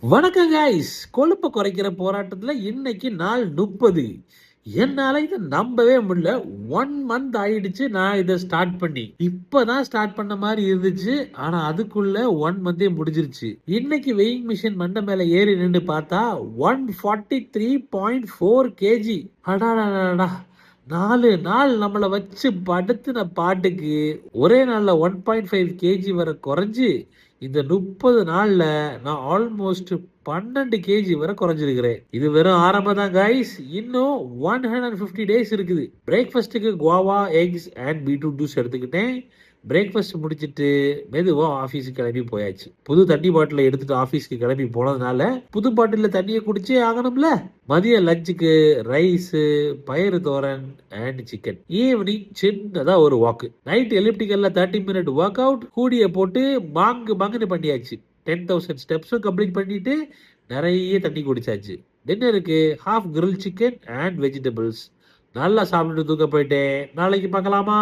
வணக்கம் காய்ஸ். கொழுப்பை குறைக்கிற போராட்டத்துல இன்னைக்கு நாள் 30. என்னால இதை நம்பவே முடியல. 1 மந்த் ஆயிடுச்சு நான் இதை ஸ்டார்ட் பண்ணி. இப்பதான் ஸ்டார்ட் பண்ண மாதிரி இருந்துச்சு. ஆனா அதுக்குள்ள 1 மந்தே முடிஞ்சிருச்சு. இன்னைக்கு வெயிங் மிஷின் மண்டை மேல ஏறி நின்று பார்த்தா 143.4 kg. அடாடாடா, 4 நாள் நம்மளை வச்சு படுத்தின பாட்டுக்கு ஒரே நாள்ல 1.5 kg வரை குறைஞ்சு இந்த 30 நாள்ல நான் ஆல்மோஸ்ட் 12 kg வரை குறைஞ்சிருக்கிறேன். இது வெறும் ஆரம்பம் தான் கைஸ். இன்னும் 150 days இருக்குது. பிரேக்ஃபாஸ்ட்டுக்கு guava, X and beetroot juice எடுத்துக்கிட்டேன். பிரேக்ஃபாஸ்ட் முடிச்சிட்டு மெதுவா ஆஃபீஸுக்கு கிளம்பி போயாச்சு. புது தண்ணி பாட்டிலை எடுத்துட்டு ஆஃபீஸ்க்கு கிளம்பி போனதுனால புது பாட்டிலில் தண்ணியை குடிச்சே ஆகணும்ல. மதிய லஞ்சுக்கு ரைஸு, பயிறு தோரன் அண்ட் சிக்கன். ஈவினிங் சின்னதா ஒரு வாக்கு. நைட் எலிப்டிக்கல்ல 30 minute ஒர்க் அவுட் கூடிய போட்டு மாங்குன்னு பண்ணியாச்சு. 10,000 ஸ்டெப்ஸும் கம்ப்ளீட் பண்ணிட்டு நிறைய தண்ணி குடிச்சாச்சு. டின்னருக்கு half grill chicken and vegetables. நல்லா சாப்பிட்டுட்டு தூக்க போயிட்டேன். நாளைக்கு பார்க்கலாமா?